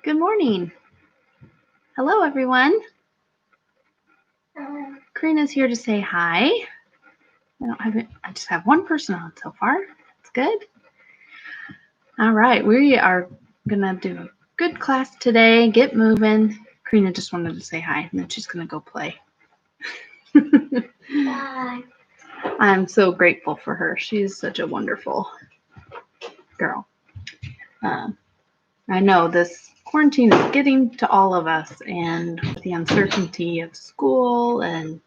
Good morning. Hello, everyone. Karina's here to say hi. I just have one person on so far. That's good. All right, we are gonna do a good class today. Get moving. Karina just wanted to say hi, and then she's gonna go play. Bye. I'm so grateful for her. She's such a wonderful girl. I know this quarantine is getting to all of us, and with the uncertainty of school and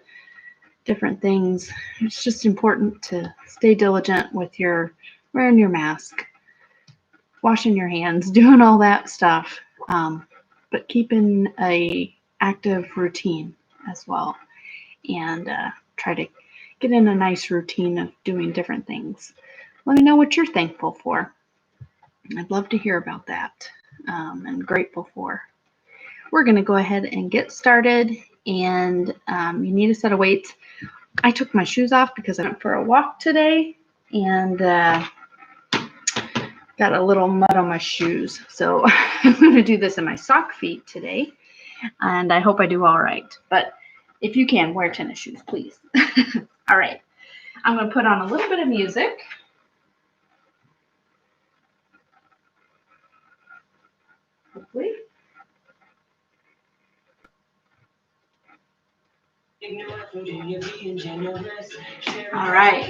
different things, it's just important to stay diligent with your wearing your mask, washing your hands, doing all that stuff, but keeping a active routine as well, and try to get in a nice routine of doing different things. Let me know what you're thankful for. I'd love to hear about that and grateful for. We're going to go ahead and get started, and you need a set of weights. I took my shoes off because I went for a walk today and got a little mud on my shoes. So I'm going to do this in my sock feet today, and I hope I do all right. But if you can, wear tennis shoes, please. All right. I'm going to put on a little bit of music. Hopefully. All right,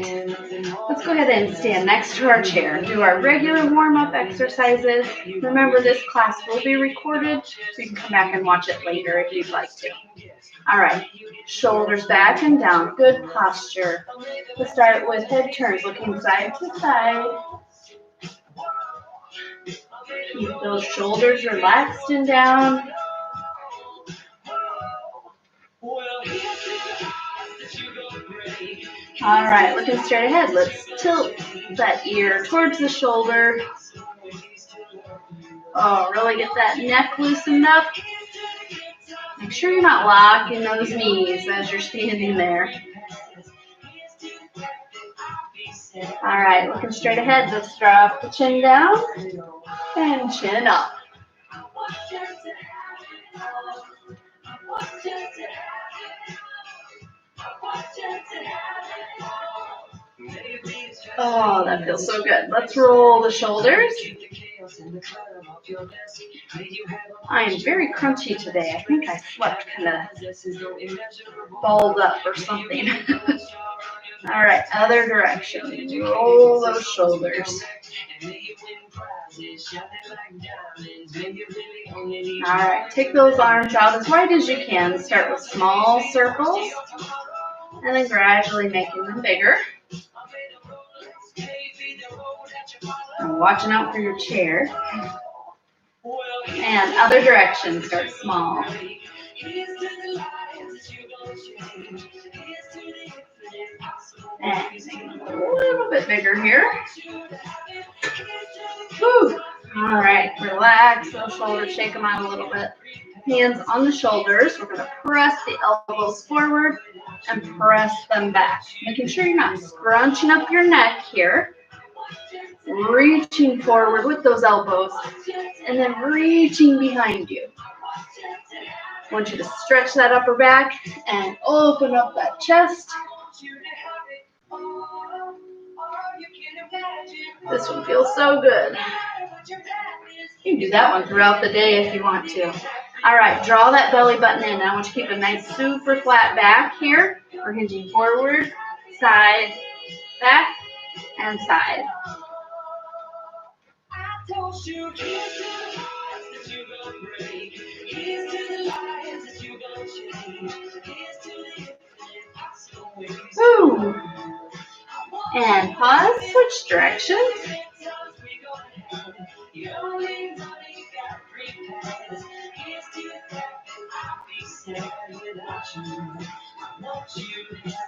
let's go ahead and stand next to our chair. Do our regular warm-up exercises. Remember, this class will be recorded, so you can come back and watch it later if you'd like to. All right, shoulders back and down. Good posture. Let's start with head turns, looking side to side. Keep those shoulders relaxed and down. All right, looking straight ahead. Let's tilt that ear towards the shoulder. Oh, really get that neck loosened up. Make sure you're not locking those knees as you're standing there. All right, looking straight ahead. Let's drop the chin down and chin up. Oh, that feels so good. Let's roll the shoulders. I am very crunchy today. I think I slept kind of balled up or something. All right, other direction. Roll those shoulders. All right, take those arms out as wide as you can. Start with small circles and then gradually making them bigger. And watching out for your chair. And other direction, start small. And a little bit bigger here. Whew. All right, relax those shoulders, shake them out a little bit. Hands on the shoulders. We're going to press the elbows forward and press them back. Making sure you're not scrunching up your neck here. Reaching forward with those elbows and then reaching behind you. I want you to stretch that upper back and open up that chest. This one feels so good. You can do that one throughout the day if you want to. All right, draw that belly button in. I want you to keep a nice super flat back here. We're hinging forward, side, back, and side. Woo. And pause, switch directions.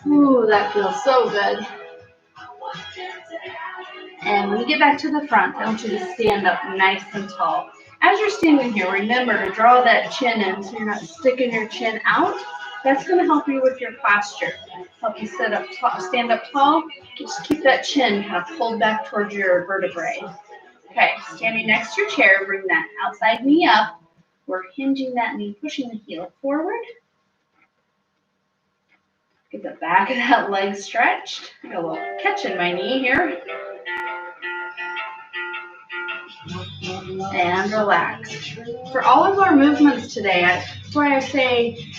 Ooh, that feels so good. And when you get back to the front, I want you to stand up nice and tall. As you're standing here, remember to draw that chin in so you're not sticking your chin out. That's going to help you with your posture. Help you stand up tall. Just keep that chin kind of pulled back towards your vertebrae. Okay, standing next to your chair, bring that outside knee up. We're hinging that knee, pushing the heel forward. Get the back of that leg stretched. I got a little catch in my knee here. And relax. For all of our movements today, that's why I say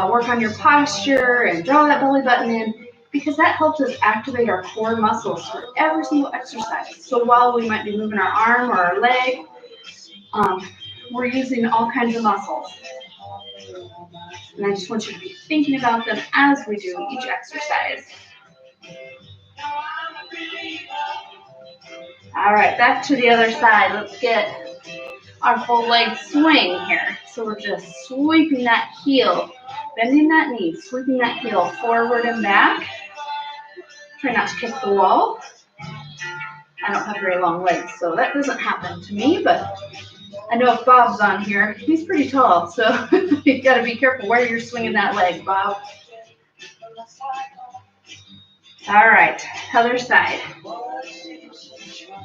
work on your posture and draw that belly button in, because that helps us activate our core muscles for every single exercise. So while we might be moving our arm or our leg, we're using all kinds of muscles. And I just want you to be thinking about them as we do each exercise. All right, back to the other side. Let's get our full leg swing here. So we're just sweeping that heel, bending that knee, sweeping that heel forward and back. Try not to kick the wall. I don't have very long legs, so that doesn't happen to me, but I know if Bob's on here, he's pretty tall, so you gotta be careful where you're swinging that leg, Bob. All right, other side.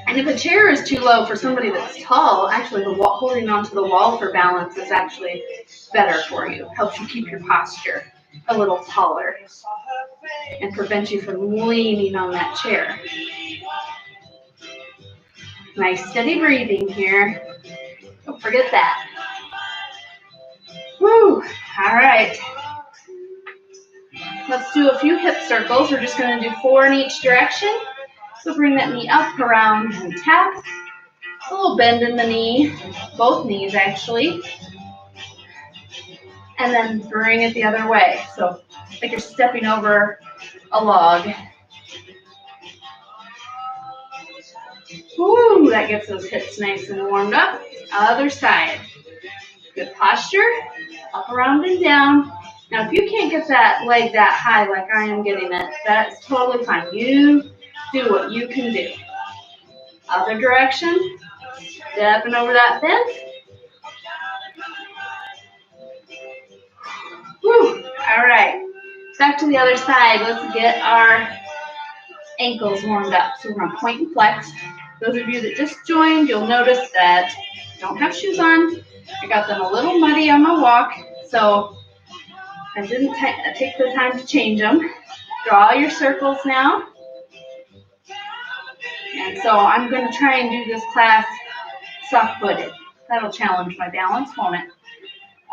And if a chair is too low for somebody that's tall, actually holding onto the wall for balance is actually better for you. Helps you keep your posture a little taller and prevents you from leaning on that chair. Nice steady breathing here. Don't forget that. Woo! All right. Let's do a few hip circles. We're just going to do 4 in each direction. So bring that knee up, around, and tap. A little bend in the knee, both knees actually. And then bring it the other way. So like you're stepping over a log. Woo, that gets those hips nice and warmed up. Other side. Good posture, up, around, and down. Now, if you can't get that leg that high like I am getting it, that's totally fine. You do what you can do. Other direction, stepping over that bend. Woo, all right. Back to the other side. Let's get our ankles warmed up. So we're going to point and flex. Those of you that just joined, you'll notice that I don't have shoes on. I got them a little muddy on my walk, so I didn't take the time to change them. Draw your circles now. And so I'm going to try and do this class soft-footed. That'll challenge my balance, won't it?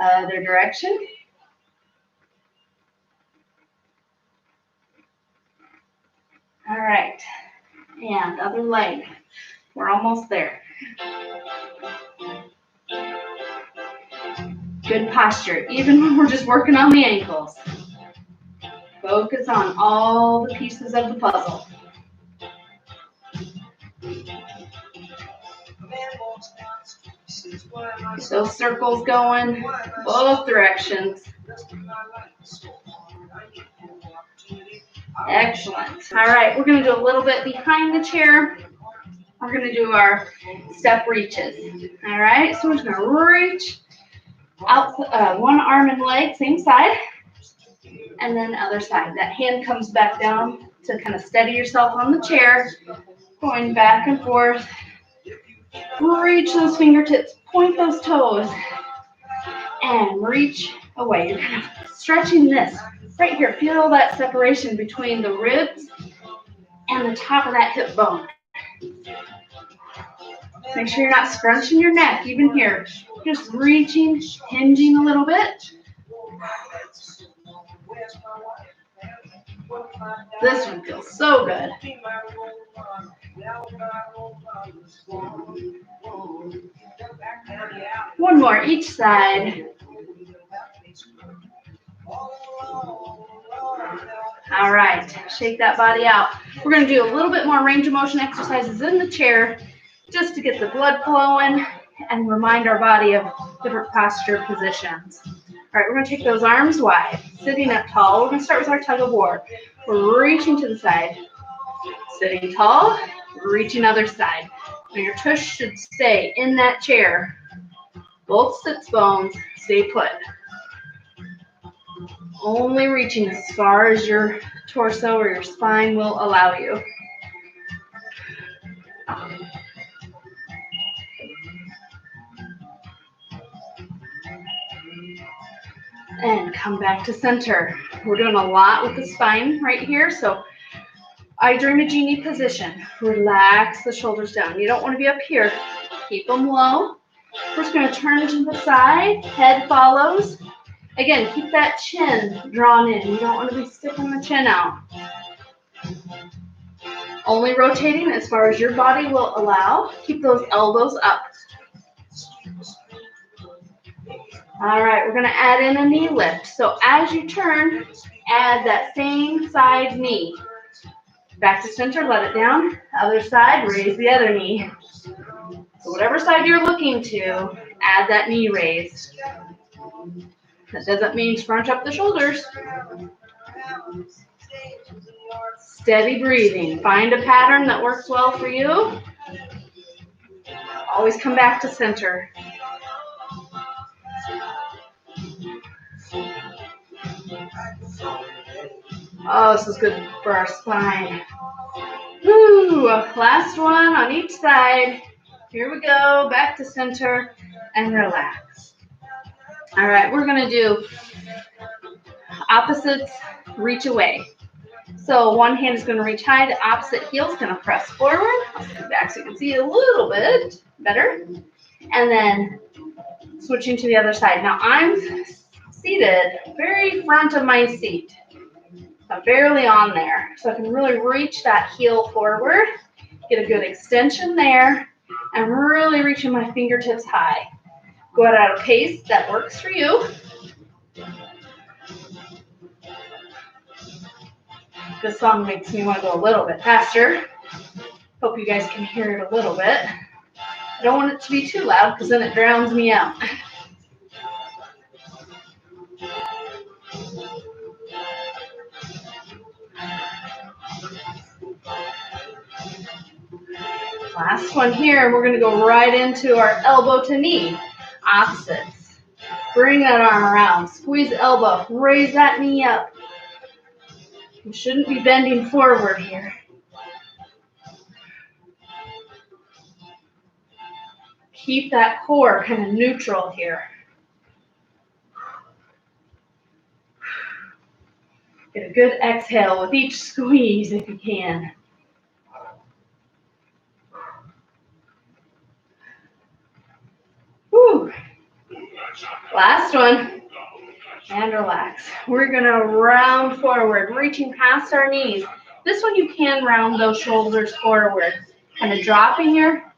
Other direction. All right. And other leg. We're almost there. Good posture, even when we're just working on the ankles. Focus on all the pieces of the puzzle. Get those circles going, both directions. Excellent. All right, we're going to do a little bit behind the chair. We're going to do our step reaches. All right, so we're just going to reach out one arm and leg, same side, and then other side. That hand comes back down to kind of steady yourself on the chair, going back and forth. Reach those fingertips, point those toes, and reach away. You're kind of stretching this right here. Feel that separation between the ribs and the top of that hip bone. Make sure you're not scrunching your neck, even here. Just reaching, hinging a little bit. This one feels so good. One more each side. All right, shake that body out. We're going to do a little bit more range of motion exercises in the chair just to get the blood flowing and remind our body of different posture positions. All right, we're going to take those arms wide, sitting up tall. We're going to start with our tug of war. We're reaching to the side, sitting tall, reaching other side. Now your tush should stay in that chair. Both sits bones stay put. Only reaching as far as your torso or your spine will allow you. And come back to center. We're doing a lot with the spine right here, so I dream a genie position. Relax the shoulders down. You don't want to be up here. Keep them low. We're just going to turn to the side. Head follows. Again, keep that chin drawn in. You don't want to be sticking the chin out. Only rotating as far as your body will allow. Keep those elbows up. All right, we're going to add in a knee lift. So as you turn, add that same side knee. Back to center, let it down. Other side, raise the other knee. So whatever side you're looking to, add that knee raise. That doesn't mean scrunch up the shoulders. Steady breathing. Find a pattern that works well for you. Always come back to center. Oh, this is good for our spine. Woo! Last one on each side. Here we go. Back to center and relax. All right, we're going to do opposites reach away. So one hand is going to reach high, the opposite heel is going to press forward. I'll stand back so you can see it a little bit better. And then switching to the other side. Now I'm seated very front of my seat. I'm barely on there. So I can really reach that heel forward, get a good extension there, and really reaching my fingertips high. Go at a pace that works for you. This song makes me want to go a little bit faster. Hope you guys can hear it a little bit. I don't want it to be too loud because then it drowns me out. Last one here, we're going to go right into our elbow to knee. Opposites. Bring that arm around. Squeeze the elbow. Raise that knee up. You shouldn't be bending forward here. Keep that core kind of neutral here. Get a good exhale with each squeeze if you can. Whew. Last one. And relax. We're going to round forward, reaching past our knees. This one you can round those shoulders forward, kind of dropping your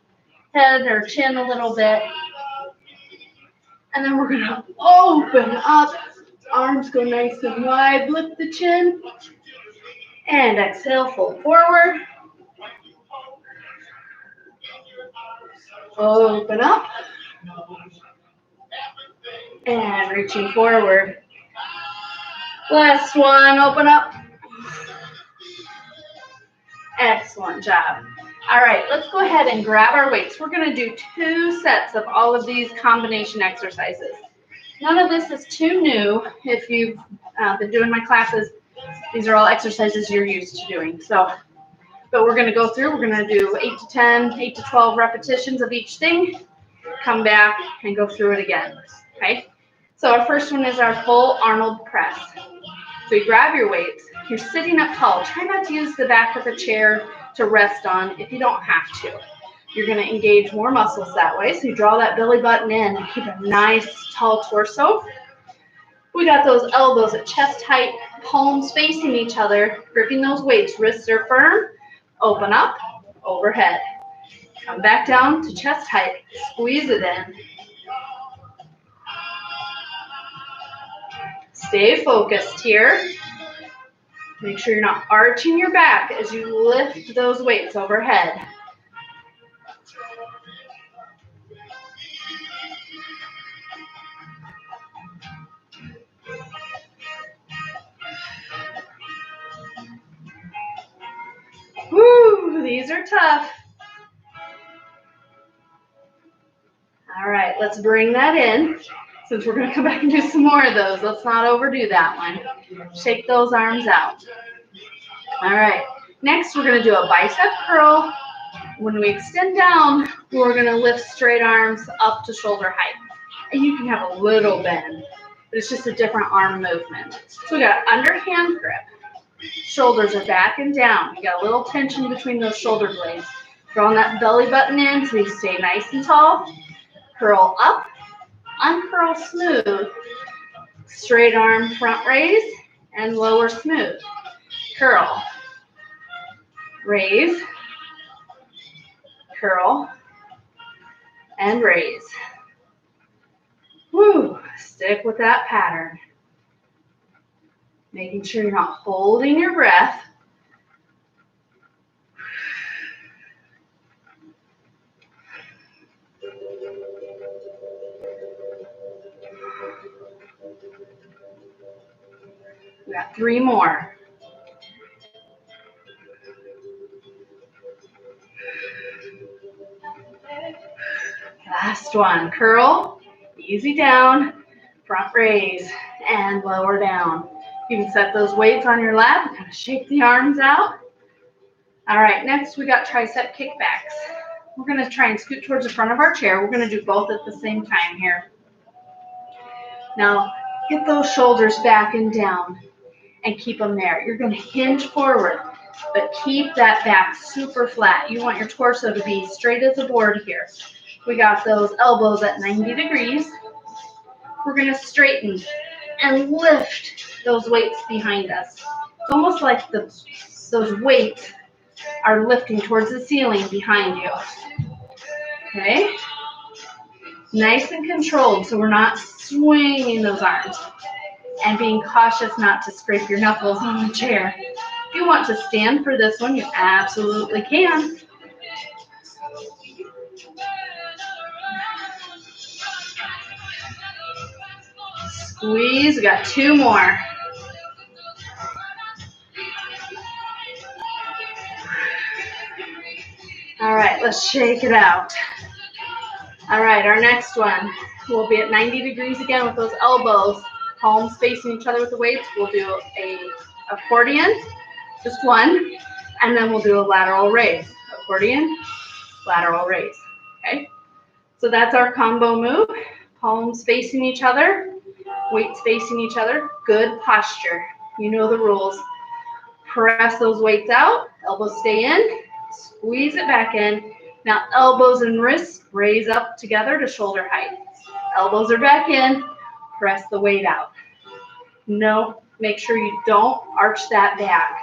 head or chin a little bit. And then we're going to open up. Arms go nice and wide. Lift the chin. And exhale, fold forward. Open up. And reaching forward. Last one, open up. Excellent job. All right, let's go ahead and grab our weights. We're going to do 2 sets of all of these combination exercises. None of this is too new. If you've been doing my classes, these are all exercises you're used to doing. But we're going to go through. We're going to do 8 to 10, 8 to 12 repetitions of each thing. Come back and go through it again. Okay? So our first one is our full Arnold press. So you grab your weights. You're sitting up tall. Try not to use the back of the chair to rest on if you don't have to. You're going to engage more muscles that way. So you draw that belly button in and keep a nice tall torso. We got those elbows at chest height, palms facing each other, gripping those weights. Wrists are firm. Open up, overhead. Come back down to chest height. Squeeze it in. Stay focused here. Make sure you're not arching your back as you lift those weights overhead. Woo, these are tough. All right, let's bring that in. Since we're going to come back and do some more of those, let's not overdo that one. Shake those arms out. All right, next we're going to do a bicep curl. When we extend down, we're going to lift straight arms up to shoulder height. And you can have a little bend. but it's just a different arm movement. So we got underhand grip. Shoulders are back and down. You got a little tension between those shoulder blades. Drawing that belly button in so you stay nice and tall. Curl up, uncurl smooth. Straight arm front raise and lower smooth. Curl, raise, curl, and raise. Woo, stick with that pattern. Making sure you're not holding your breath. We got 3 more. Last one. Curl, easy down, front raise, and lower down. You can set those weights on your lap, kind of shake the arms out. All right, next we got tricep kickbacks. We're going to try and scoot towards the front of our chair. We're going to do both at the same time here. Now, get those shoulders back and down and keep them there. You're going to hinge forward, but keep that back super flat. You want your torso to be straight as a board here. We got those elbows at 90 degrees. We're going to straighten and lift those weights behind us. It's almost like those weights are lifting towards the ceiling behind you. Okay? Nice and controlled so we're not swinging those arms and being cautious not to scrape your knuckles on the chair. If you want to stand for this one, you absolutely can. Squeeze, we got 2 more. All right, let's shake it out. All right, our next one, we'll be at 90 degrees again with those elbows, palms facing each other with the weights. We'll do a accordion, just one, and then we'll do a lateral raise. Accordion, lateral raise, okay? So that's our combo move. Palms facing each other, weights facing each other, good posture. You know the rules. Press those weights out, elbows stay in, squeeze it back in. Now elbows and wrists raise up together to shoulder height. Elbows are back in, press the weight out. No, make sure you don't arch that back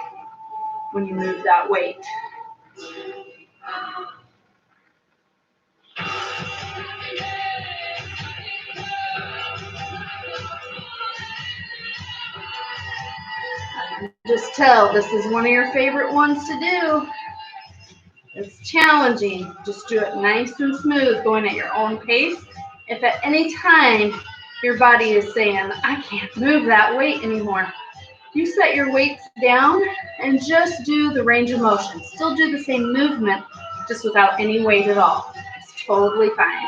when you move that weight. Just tell this is one of your favorite ones to do. It's challenging. Just do it nice and smooth, going at your own pace. If at any time your body is saying, I can't move that weight anymore, you set your weights down and just do the range of motion. Still do the same movement, just without any weight at all. It's totally fine.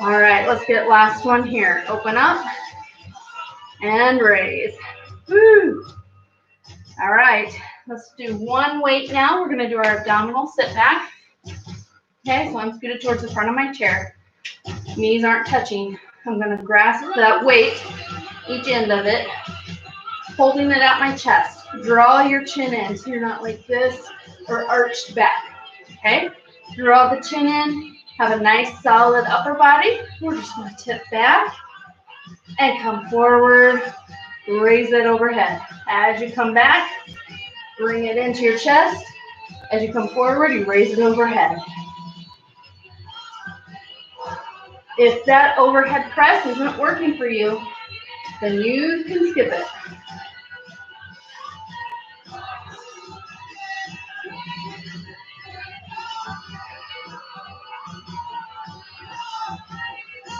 All right, let's get last one here. Open up and raise. Woo! All right, let's do one weight now. We're going to do our abdominal sit back. Okay, so I'm scooted towards the front of my chair. Knees aren't touching. I'm going to grasp that weight, each end of it, holding it at my chest. Draw your chin in so you're not like this or arched back. Okay, draw the chin in. Have a nice solid upper body. We're just going to tip back and come forward. Raise it overhead. As you come back, bring it into your chest. As you come forward, you raise it overhead. If that overhead press isn't working for you, then you can skip it.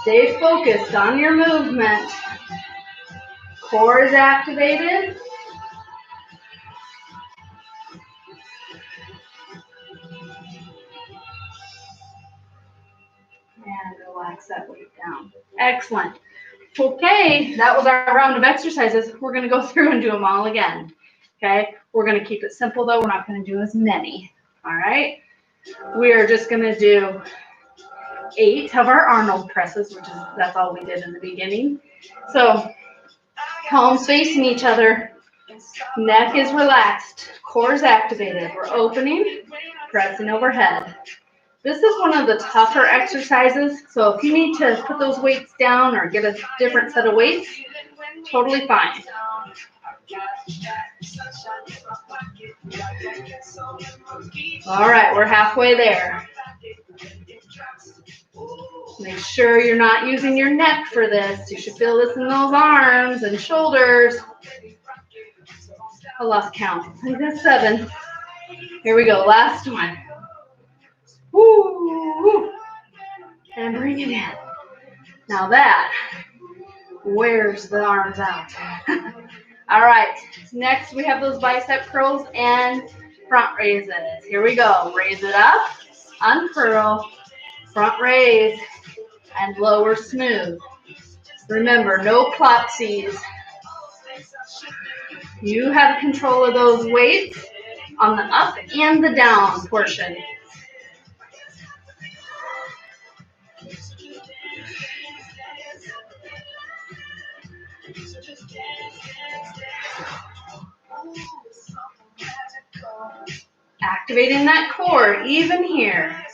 Stay focused on your movement. Core is activated. And relax that weight down. Excellent. Okay, that was our round of exercises. We're going to go through and do them all again. Okay, we're going to keep it simple though. We're not going to do as many. All right, we are just going to do 8 of our Arnold presses, that's all we did in the beginning. So palms facing each other, neck is relaxed, core is activated. We're opening, pressing overhead. This is one of the tougher exercises, so if you need to put those weights down or get a different set of weights, totally fine. All right, we're halfway there. Make sure you're not using your neck for this. You should feel this in those arms and shoulders. I lost count. I think that's 7. Here we go, last one. Woo! And bring it in. Now that wears the arms out. All right, next we have those bicep curls and front raises. Here we go. Raise it up, uncurl, front raise, and lower smooth. Remember, no plopsies. You have control of those weights on the up and the down portion. Activating that core, even here.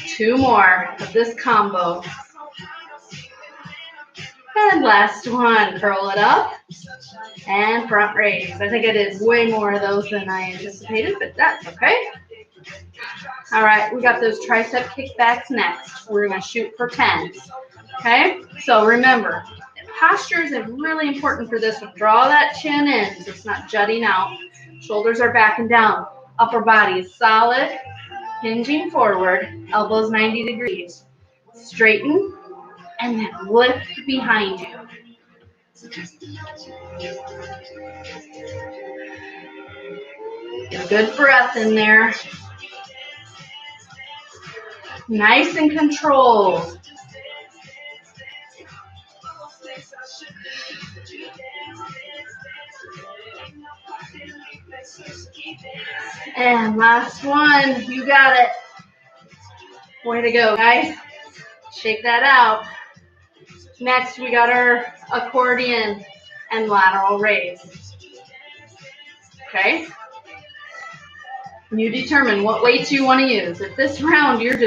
2 more of this combo. And last one, curl it up and front raise. I think I did way more of those than I anticipated, but that's okay. All right, we got those tricep kickbacks next. We're going to shoot for 10. Okay, so remember, posture is really important for this one. Draw that chin in so it's not jutting out. Shoulders are back and down. Upper body is solid, hinging forward, elbows 90 degrees. Straighten and then lift behind you. Get a good breath in there. Nice and controlled. And last one, you got it. Way to go, guys. Shake that out. Next, we got our accordion and lateral raise. Okay? You determine what weights you want to use. If this round your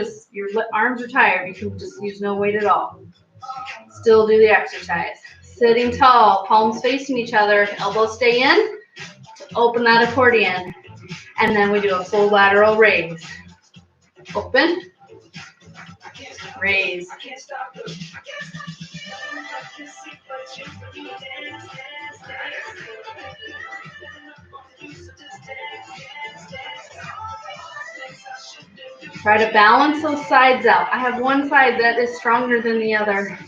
arms are tired, you can just use no weight at all. Still do the exercise. Sitting tall, palms facing each other, elbows stay in. Open that accordion. And then we do a full lateral raise. Open. Raise. Try to balance those sides out. I have one side that is stronger than the other,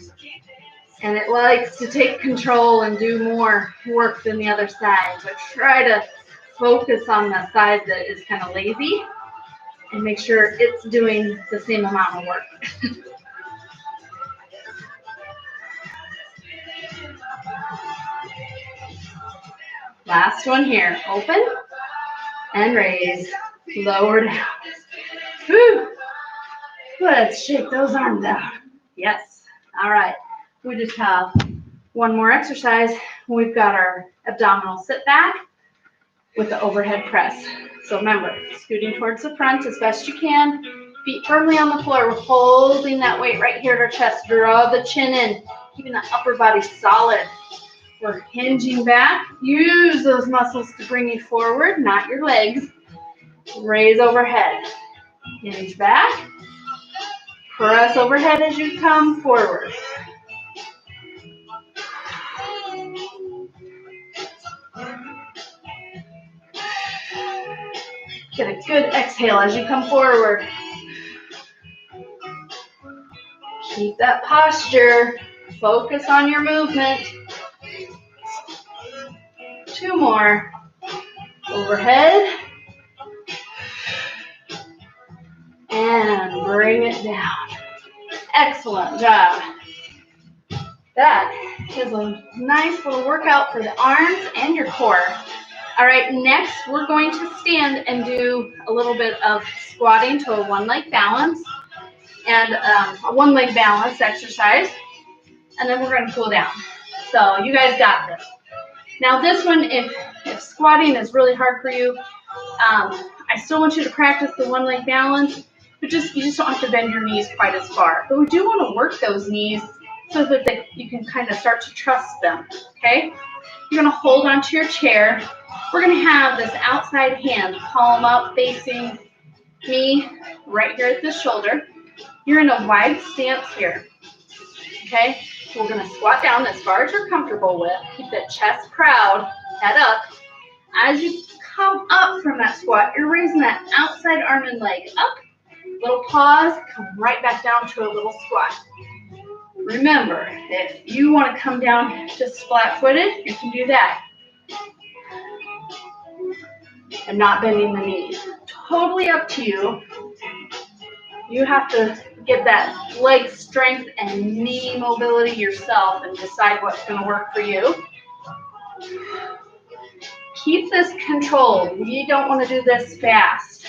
and it likes to take control and do more work than the other side. So try to focus on the side that is kind of lazy and make sure it's doing the same amount of work. Last one here. Open and raise. Lower down. Whew. Let's shake those arms out. Yes. All right. We just have one more exercise. We've got our abdominal sit back with the overhead press. So remember, scooting towards the front as best you can. Feet firmly on the floor. We're holding that weight right here at our chest. Draw the chin in, keeping the upper body solid. We're hinging back. Use those muscles to bring you forward, not your legs. Raise overhead. Hinge back. Press overhead as you come forward. Get a good exhale as you come forward. Keep that posture. Focus on your movement. 2 more. Overhead. And bring it down. Excellent job. That is a nice little workout for the arms and your core. All right, next we're going to stand and do a little bit of squatting to a one-leg balance and a one-leg balance exercise, and then we're going to cool down. So you guys got this. Now this one, if squatting is really hard for you, I still want you to practice the one-leg balance, but you just don't have to bend your knees quite as far. But we do want to work those knees so that you can kind of start to trust them, okay? You're going to hold onto your chair. We're going to have this outside hand, palm up, facing me right here at the shoulder. You're in a wide stance here, okay? We're going to squat down as far as you're comfortable with. Keep that chest proud, head up. As you come up from that squat, you're raising that outside arm and leg up. Little pause, come right back down to a little squat. Remember, if you want to come down just flat-footed, you can do that. And not bending the knees. Totally up to you. You have to get that leg strength and knee mobility yourself and decide what's going to work for you. Keep this controlled. You don't want to do this fast.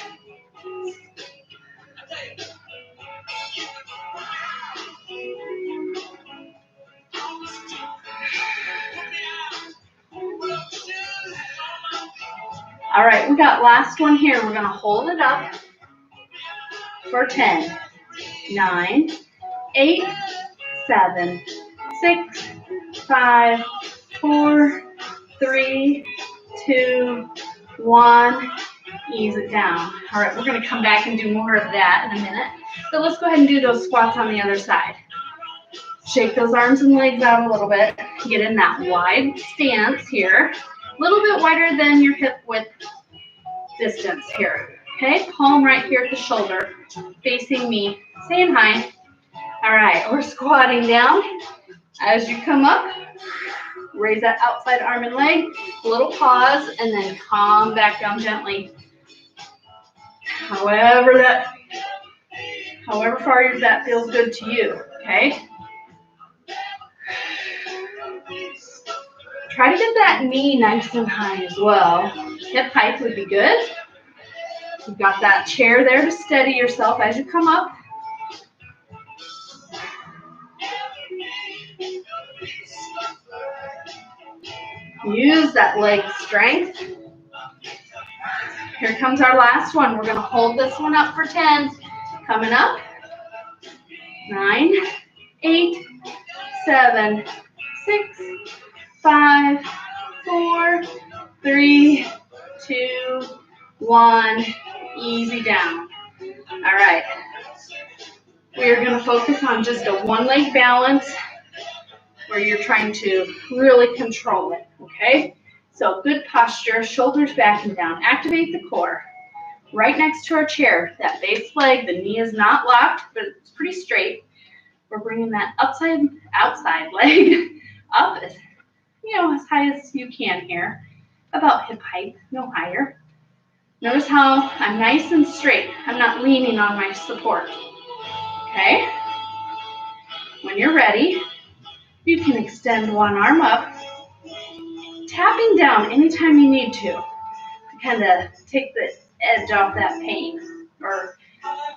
All right, we got last one here. We're going to hold it up for 10, 9, 8, 7, 6, 5, 4, 3, 2, 1. Ease it down. All right, we're going to come back and do more of that in a minute. So let's go ahead and do those squats on the other side. Shake those arms and legs out a little bit. Get in that wide stance here. A little bit wider than your hip width distance here. Okay, palm right here at the shoulder, facing me, saying hi. All right, we're squatting down. As you come up, raise that outside arm and leg, a little pause, and then calm back down gently. However far that feels good to you, okay? Try to get that knee nice and high as well. Hip height would be good. You've got that chair there to steady yourself as you come up. Use that leg strength. Here comes our last one. We're going to hold this one up for 10. Coming up. 9, 8, 7, 6, 5, 4, 3, 2, 1. Easy down. All right. We are going to focus on just a one-leg balance where you're trying to really control it, okay? So good posture, shoulders back and down. Activate the core. Right next to our chair, that base leg, the knee is not locked, but it's pretty straight. We're bringing that outside leg up as high as you can here, about hip height, no higher. Notice how I'm nice and straight. I'm not leaning on my support. Okay? When you're ready, you can extend one arm up, tapping down anytime you need to kind of take the edge off that pain or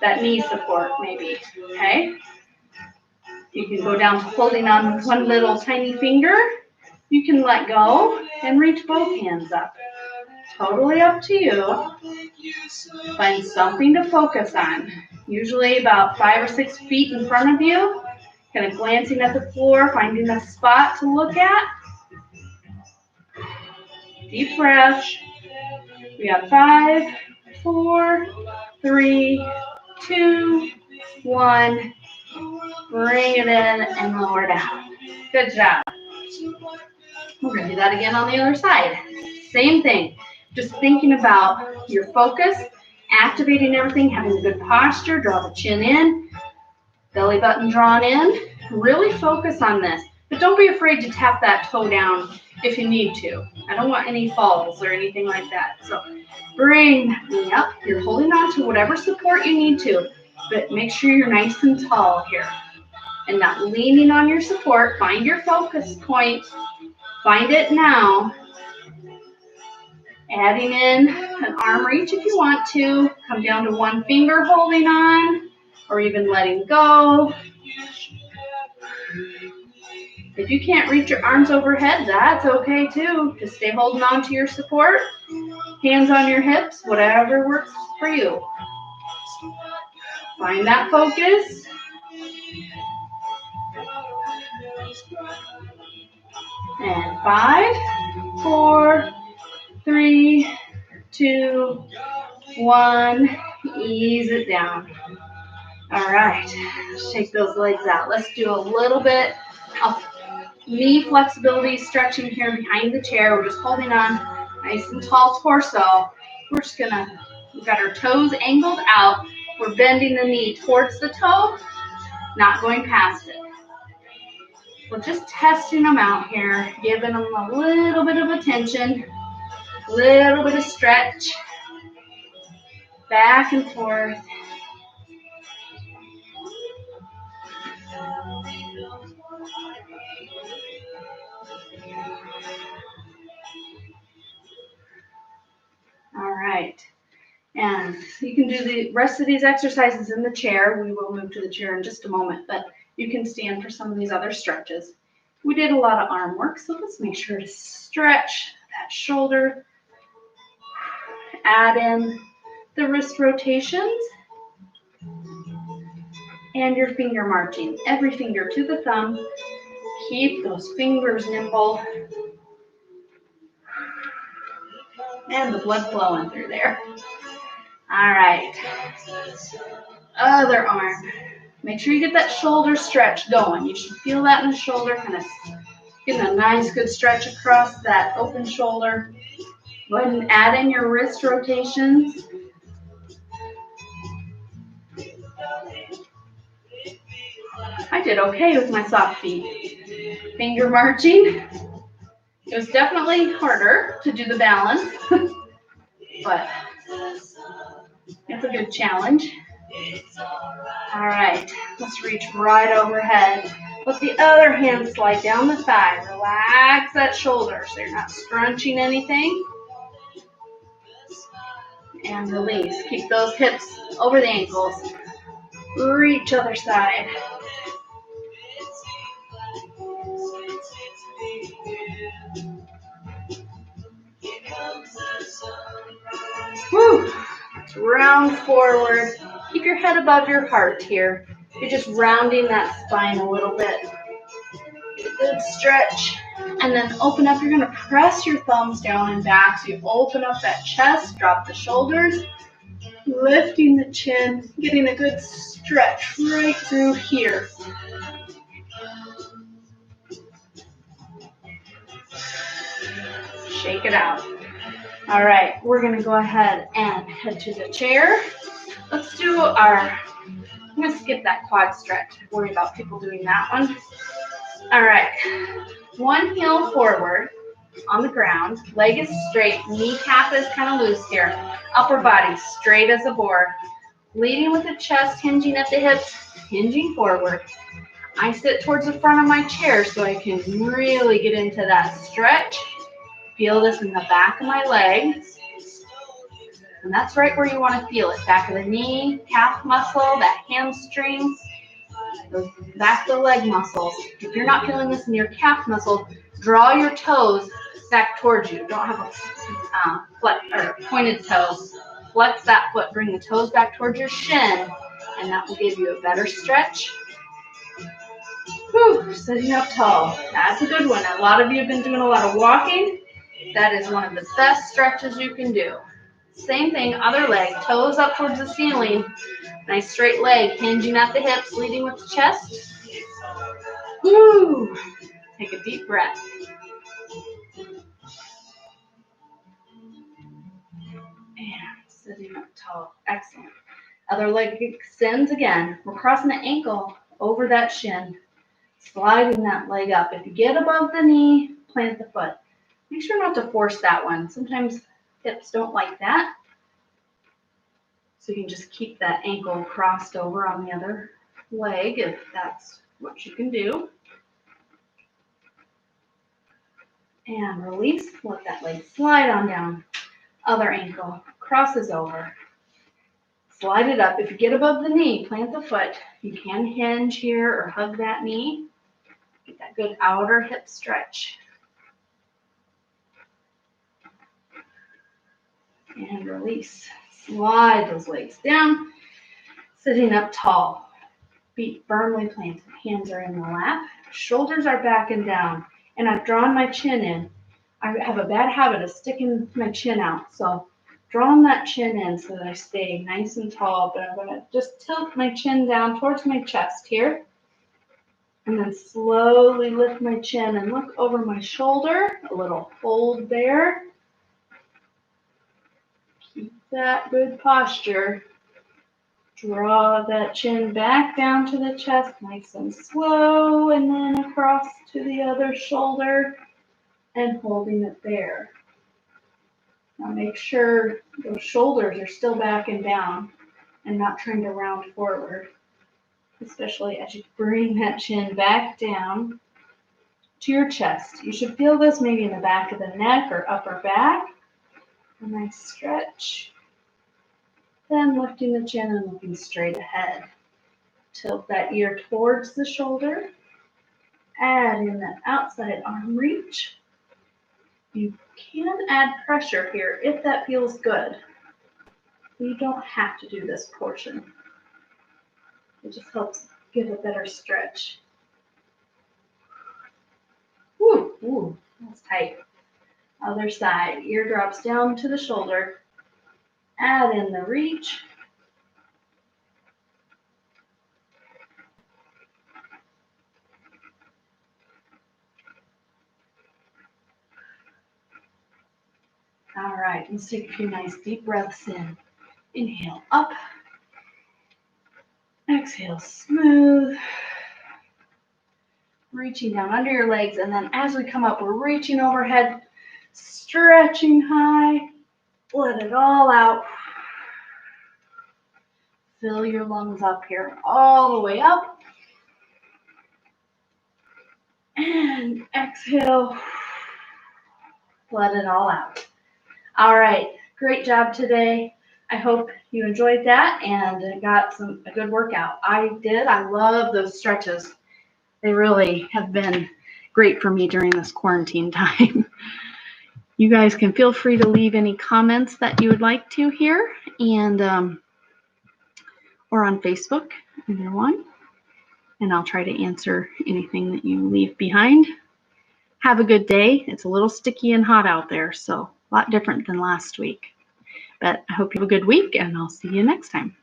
that knee support maybe, okay? You can go down to holding on with one little tiny finger. You can let go and reach both hands up. Totally up to you. Find something to focus on. Usually about 5 or 6 feet in front of you. Kind of glancing at the floor, finding a spot to look at. Deep breath. We have 5, 4, 3, 2, 1. Bring it in and lower down. Good job. We're going to do that again on the other side. Same thing. Just thinking about your focus, activating everything, having a good posture, draw the chin in, belly button drawn in. Really focus on this. But don't be afraid to tap that toe down if you need to. I don't want any falls or anything like that. So bring that knee up. You're holding on to whatever support you need to, but make sure you're nice and tall here and not leaning on your support. Find your focus point. Find it now. Adding in an arm reach if you want to. Come down to one finger holding on or even letting go. If you can't reach your arms overhead, that's okay too. Just stay holding on to your support. Hands on your hips, whatever works for you. Find that focus. And 5, 4, 3, 2, 1. Ease it down. All right, shake those legs out. Let's do a little bit of knee flexibility stretching here behind the chair. We're just holding on, nice and tall torso. We're just gonna, we've got our toes angled out. We're bending the knee towards the toe, not going past it. We're just testing them out here, giving them a little bit of attention, a little bit of stretch, back and forth. All right. And you can do the rest of these exercises in the chair. We will move to the chair in just a moment, but you can stand for some of these other stretches. We did a lot of arm work, so let's make sure to stretch that shoulder. Add in the wrist rotations and your finger marching. Every finger to the thumb. Keep those fingers nimble. And the blood flowing through there. All right. Other arm. Make sure you get that shoulder stretch going. You should feel that in the shoulder, kind of getting a nice good stretch across that open shoulder. Go ahead and add in your wrist rotations. I did okay with my soft feet. Finger marching. It was definitely harder to do the balance, but it's a good challenge. All right, let's reach right overhead. Let the other hand slide down the thigh. Relax that shoulder so you're not scrunching anything. And release. Keep those hips over the ankles. Reach other side. Woo. Let's round forward. Keep your head above your heart here. You're just rounding that spine a little bit. Good stretch. And then open up. You're going to press your thumbs down and back. So you open up that chest, drop the shoulders, lifting the chin, getting a good stretch right through here. Shake it out. All right, we're going to go ahead and head to the chair. Let's do our, I'm going to skip that quad stretch. Worry about people doing that one. All right, one heel forward on the ground. Leg is straight, kneecap is kind of loose here. Upper body straight as a board. Leading with the chest, hinging at the hips, hinging forward. I sit towards the front of my chair so I can really get into that stretch. Feel this in the back of my legs. And that's right where you want to feel it. Back of the knee, calf muscle, that hamstring, the back of the leg muscles. If you're not feeling this in your calf muscle, draw your toes back towards you. Don't have a pointed toe. Flex that foot. Bring the toes back towards your shin, and that will give you a better stretch. Whew, sitting up tall. That's a good one. A lot of you have been doing a lot of walking. That is one of the best stretches you can do. Same thing, other leg, toes up towards the ceiling. Nice straight leg, hinging at the hips, leading with the chest. Woo! Take a deep breath. And sitting up tall. Excellent. Other leg extends again. We're crossing the ankle over that shin. Sliding that leg up. If you get above the knee, plant the foot. Make sure not to force that one. Sometimes hips don't like that. So you can just keep that ankle crossed over on the other leg if that's what you can do. And release. Let that leg slide on down. Other ankle crosses over. Slide it up. If you get above the knee, plant the foot. You can hinge here or hug that knee. Get that good outer hip stretch. And release. Slide those legs down. Sitting up tall. Feet firmly planted. Hands are in the lap. Shoulders are back and down. And I've drawn my chin in. I have a bad habit of sticking my chin out. So drawing that chin in so that I stay nice and tall. But I'm going to just tilt my chin down towards my chest here. And then slowly lift my chin and look over my shoulder. A little fold there. Keep that good posture. Draw that chin back down to the chest, nice and slow, and then across to the other shoulder and holding it there. Now make sure those shoulders are still back and down and not trying to round forward, especially as you bring that chin back down to your chest. You should feel this maybe in the back of the neck or upper back. A nice stretch. Then lifting the chin and looking straight ahead. Tilt that ear towards the shoulder. Add in that outside arm reach. You can add pressure here if that feels good. You don't have to do this portion. It just helps give a better stretch. Ooh, that's tight. Other side, ear drops down to the shoulder. Add in the reach. All right, let's take a few nice deep breaths in. Inhale up. Exhale smooth. Reaching down under your legs, and then as we come up, we're reaching overhead, stretching high. Let it all out. Fill your lungs up here, all the way up. And exhale. Let it all out. All right, great job today. I hope you enjoyed that and got a good workout. I did. I love those stretches. They really have been great for me during this quarantine time. You guys can feel free to leave any comments that you would like to here, and or on Facebook, either one. And I'll try to answer anything that you leave behind. Have a good day. It's a little sticky and hot out there, so a lot different than last week. But I hope you have a good week, and I'll see you next time.